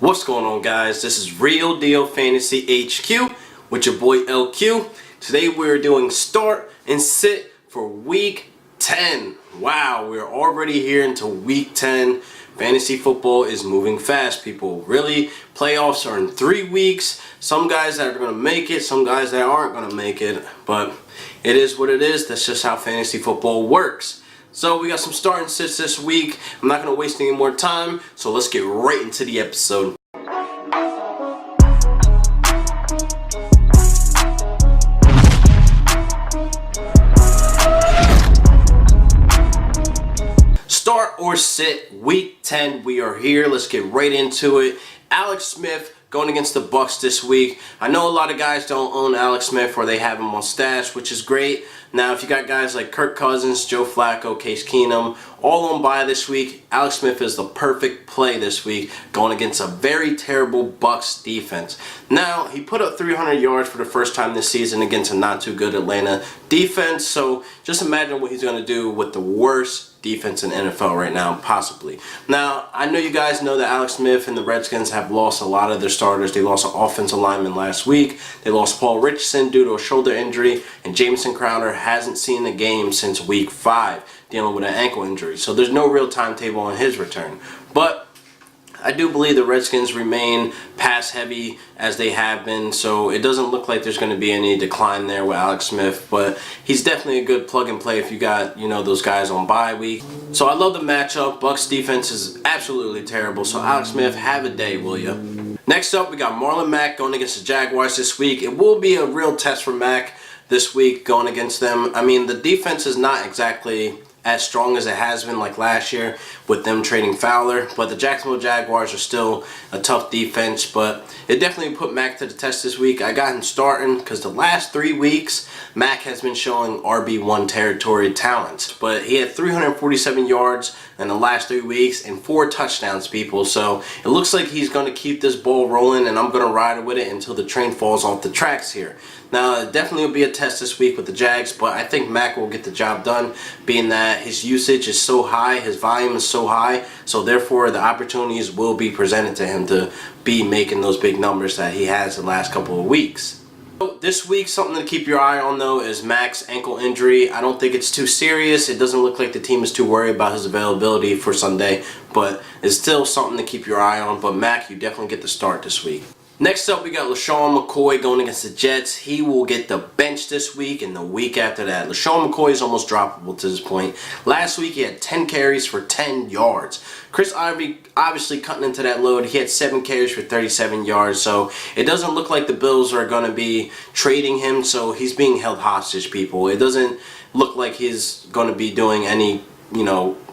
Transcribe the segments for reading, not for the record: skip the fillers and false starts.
What's going on, guys? This is Real Deal Fantasy HQ with your boy LQ. Today we're doing start and sit for week 10. Wow, we're already here into week 10. Fantasy football is moving fast, people. Really, playoffs are in 3 weeks. Some guys that are going to make it, some guys that aren't going to make it. But it is what it is. That's just how fantasy football works. So we got some start and sits this week. I'm not going to waste any more time, so let's get right into the episode. Start or sit, week 10, we are here. Let's get right into it. Alex Smith going against the Bucks this week. I know a lot of guys don't own Alex Smith or they have him on stash, which is great. Now, if you got guys like Kirk Cousins, Joe Flacco, Case Keenum, all on bye this week, Alex Smith is the perfect play this week going against a very terrible Bucks defense. Now, he put up 300 yards for the first time this season against a not too good Atlanta defense, so just imagine what he's going to do with the worst defense in NFL right now, possibly. Now, I know you guys know that Alex Smith and the Redskins have lost a lot of their starters. They lost an offensive lineman last week. They lost Paul Richardson due to a shoulder injury, and Jamison Crowder hasn't seen the game since week 5, dealing with an ankle injury. So there's no real timetable on his return. But I do believe the Redskins remain pass heavy as they have been, so it doesn't look like there's going to be any decline there with Alex Smith, but he's definitely a good plug and play if you got, those guys on bye week. So I love the matchup. Bucks defense is absolutely terrible, so Alex Smith, have a day, will you? Next up, we got Marlon Mack going against the Jaguars this week. It will be a real test for Mack this week going against them. I mean, the defense is not exactly as strong as it has been like last year with them trading Fowler, but the Jacksonville Jaguars are still a tough defense, but it definitely put Mack to the test this week. I got him starting because the last 3 weeks Mack has been showing RB1 territory talent, but he had 347 yards in the last 3 weeks and 4 touchdowns, people, so it looks like he's going to keep this ball rolling, and I'm going to ride with it until the train falls off the tracks here. Now, it definitely will be a test this week with the Jags, but I think Mack will get the job done, being that his usage is so high, his volume is so high, so therefore the opportunities will be presented to him to be making those big numbers that he has the last couple of weeks. So this week, something to keep your eye on, though, is Mack's ankle injury. I don't think it's too serious. It doesn't look like the team is too worried about his availability for Sunday, but it's still something to keep your eye on. But Mack, you definitely get the start this week. Next up, we got LeSean McCoy going against the Jets. He will get the bench this week and the week after that. LeSean McCoy is almost droppable to this point. Last week, he had 10 carries for 10 yards. Chris Ivory obviously cutting into that load. He had 7 carries for 37 yards. So it doesn't look like the Bills are going to be trading him. So he's being held hostage, people. It doesn't look like he's going to be doing any,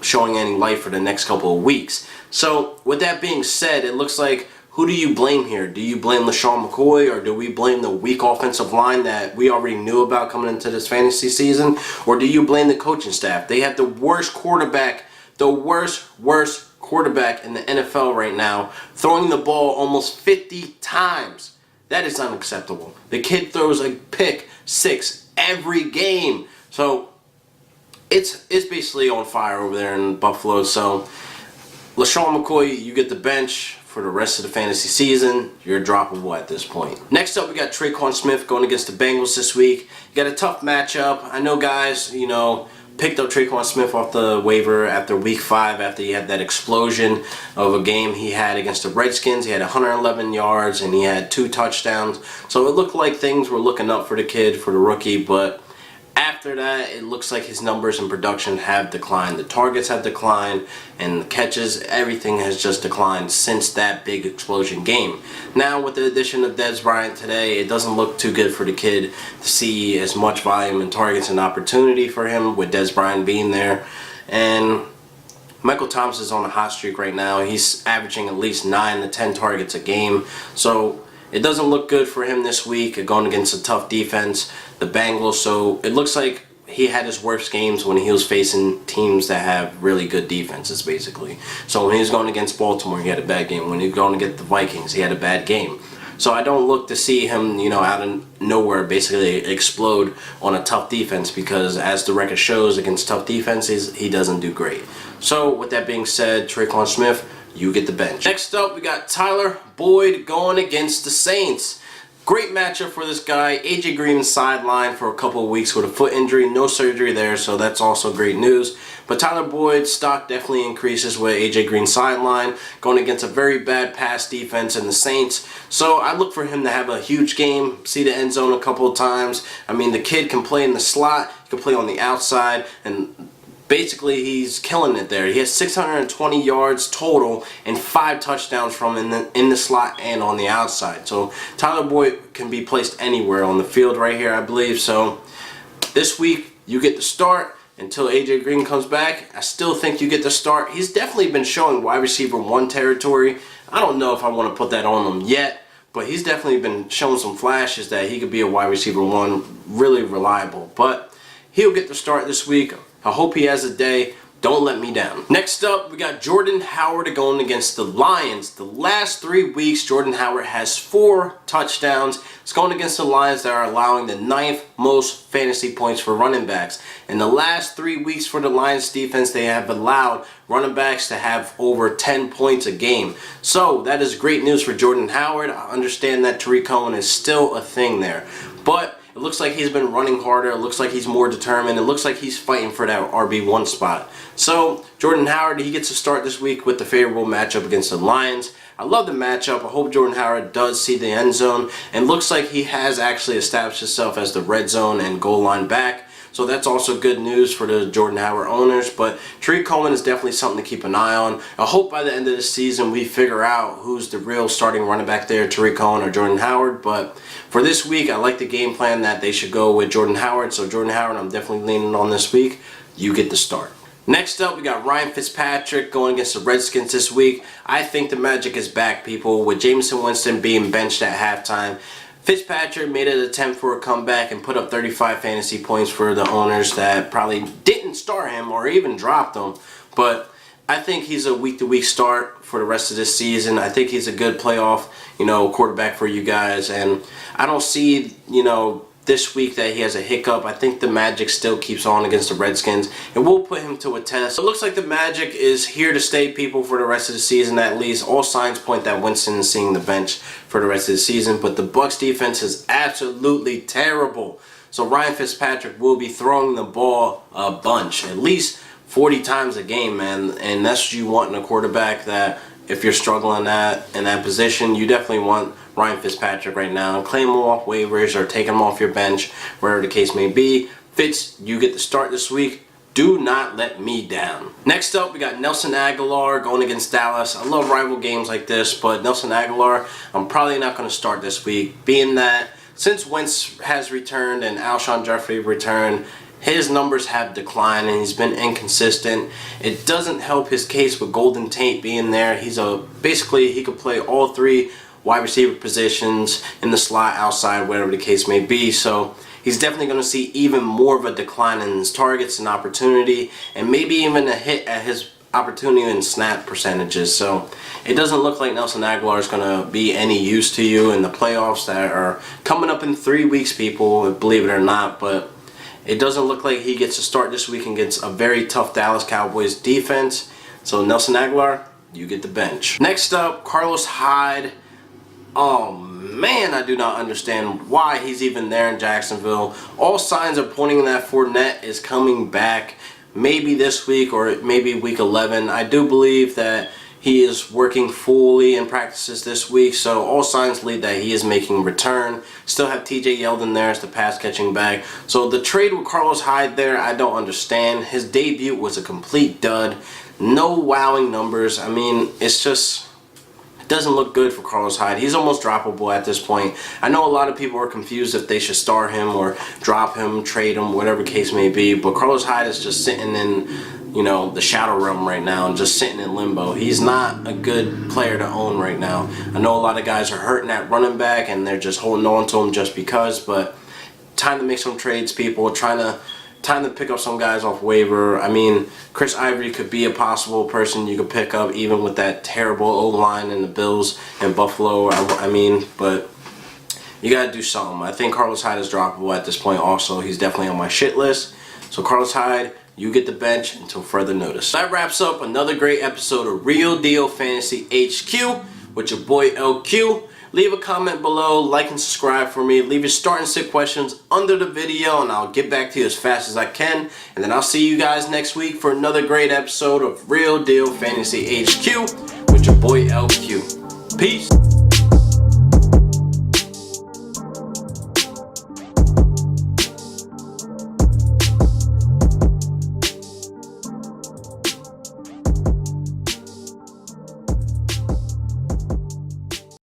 showing any life for the next couple of weeks. So with that being said, it looks like, who do you blame here? Do you blame LeSean McCoy, or do we blame the weak offensive line that we already knew about coming into this fantasy season? Or do you blame the coaching staff? They have the worst quarterback, the worst quarterback in the NFL right now, throwing the ball almost 50 times. That is unacceptable. The kid throws a pick 6 every game. So it's basically on fire over there in Buffalo. So LeSean McCoy, you get the bench for the rest of the fantasy season. You're droppable at this point. Next up, we got Tre'quan Smith going against the Bengals this week. You got a tough matchup. I know guys, picked up Tre'quan Smith off the waiver after week 5, after he had that explosion of a game he had against the Redskins. He had 111 yards and he had 2 touchdowns. So it looked like things were looking up for the kid, for the rookie, but after that, it looks like his numbers and production have declined. The targets have declined, and the catches, everything has just declined since that big explosion game. Now, with the addition of Dez Bryant today, it doesn't look too good for the kid to see as much volume and targets and opportunity for him with Dez Bryant being there. And Michael Thomas is on a hot streak right now. He's averaging at least 9 to 10 targets a game. So it doesn't look good for him this week, going against a tough defense, the Bengals. So it looks like he had his worst games when he was facing teams that have really good defenses, basically. So when he was going against Baltimore, he had a bad game. When he was going to get the Vikings, he had a bad game. So I don't look to see him, out of nowhere basically explode on a tough defense, because as the record shows against tough defenses, he doesn't do great. So with that being said, Tre'quan Smith, you get the bench. Next up, we got Tyler Boyd going against the Saints. Great matchup for this guy. AJ Green sidelined for a couple of weeks with a foot injury. No surgery there, so that's also great news. But Tyler Boyd's stock definitely increases with AJ Green sideline, going against a very bad pass defense in the Saints. So I look for him to have a huge game, see the end zone a couple of times. I mean, the kid can play in the slot, he can play on the outside, and basically he's killing it there. He has 620 yards total and 5 touchdowns from in the slot and on the outside. So Tyler Boyd can be placed anywhere on the field right here, I believe. So this week you get the start until AJ Green comes back. I still think you get the start. He's definitely been showing wide receiver 1 territory. I don't know if I want to put that on him yet, but he's definitely been showing some flashes that he could be a wide receiver 1, really reliable. But he'll get the start this week. I hope he has a day. Don't let me down. Next up, we got Jordan Howard going against the Lions. The last 3 weeks, Jordan Howard has 4 touchdowns. It's going against the Lions that are allowing the 9th most fantasy points for running backs. In the last 3 weeks for the Lions defense, they have allowed running backs to have over 10 points a game. So that is great news for Jordan Howard. I understand that tre'quan is still a thing there, but it looks like he's been running harder. It looks like he's more determined. It looks like he's fighting for that RB1 spot. So Jordan Howard, he gets a start this week with the favorable matchup against the Lions. I love the matchup. I hope Jordan Howard does see the end zone, and looks like he has actually established himself as the red zone and goal line back. So that's also good news for the Jordan Howard owners. But tre'quan is definitely something to keep an eye on. I hope by the end of the season we figure out who's the real starting running back there, tre'quan or Jordan Howard. But for this week, I like the game plan that they should go with Jordan Howard. So Jordan Howard, I'm definitely leaning on this week. You get the start. Next up, we got Ryan Fitzpatrick going against the Redskins this week. I think the magic is back, people, with Jameson Winston being benched at halftime. Fitzpatrick made an attempt for a comeback and put up 35 fantasy points for the owners that probably didn't start him or even dropped him. But I think he's a week-to-week start for the rest of this season. I think he's a good playoff, quarterback for you guys. And I don't see, this week that he has a hiccup. I think the magic still keeps on against the Redskins, and we'll put him to a test. It looks like the magic is here to stay, people, for the rest of the season at least. All signs point that Winston is seeing the bench for the rest of the season, but the Bucs defense is absolutely terrible. So Ryan Fitzpatrick will be throwing the ball a bunch, at least 40 times a game, man. And that's what you want in a quarterback, that if you're struggling in that position, you definitely want Ryan Fitzpatrick right now. Claim him off waivers or take him off your bench, wherever the case may be. Fitz, you get the start this week. Do not let me down. Next up, we got Nelson Agholor going against Dallas. I love rival games like this, but Nelson Agholor, I'm probably not going to start this week, being that since Wentz has returned and Alshon Jeffrey returned, his numbers have declined and he's been inconsistent. It doesn't help his case with Golden Tate being there. He's basically he could play all 3 wide receiver positions in the slot, outside, whatever the case may be. So he's definitely going to see even more of a decline in his targets and opportunity, and maybe even a hit at his opportunity and snap percentages. So it doesn't look like Nelson Agholor is going to be any use to you in the playoffs that are coming up in 3 weeks, people, believe it or not. But it doesn't look like he gets a start this week against a very tough Dallas Cowboys defense. So Nelson Agholor, you get the bench. Next up, Carlos Hyde. Oh man, I do not understand why he's even there in Jacksonville. All signs are pointing that Fournette is coming back, maybe this week or maybe week 11. I do believe that he is working fully in practices this week, so all signs lead that he is making a return. Still have TJ Yeldon there as the pass catching back. So the trade with Carlos Hyde there, I don't understand. His debut was a complete dud. No wowing numbers. I mean, it's just doesn't look good for Carlos Hyde. He's almost droppable at this point. I know a lot of people are confused if they should start him or drop him, trade him, whatever case may be, but Carlos Hyde is just sitting in, the shadow realm right now and just sitting in limbo. He's not a good player to own right now. I know a lot of guys are hurting at running back and they're just holding on to him just because, but time to make some trades, people. Time to pick up some guys off waiver. I mean, Chris Ivory could be a possible person you could pick up, even with that terrible O-line in the Bills and Buffalo. But you got to do something. I think Carlos Hyde is droppable at this point also. He's definitely on my shit list. So Carlos Hyde, you get the bench until further notice. That wraps up another great episode of Real Deal Fantasy HQ with your boy LQ. Leave a comment below, like and subscribe for me. Leave your start and sit questions under the video and I'll get back to you as fast as I can. And then I'll see you guys next week for another great episode of Real Deal Fantasy HQ with your boy LQ. Peace.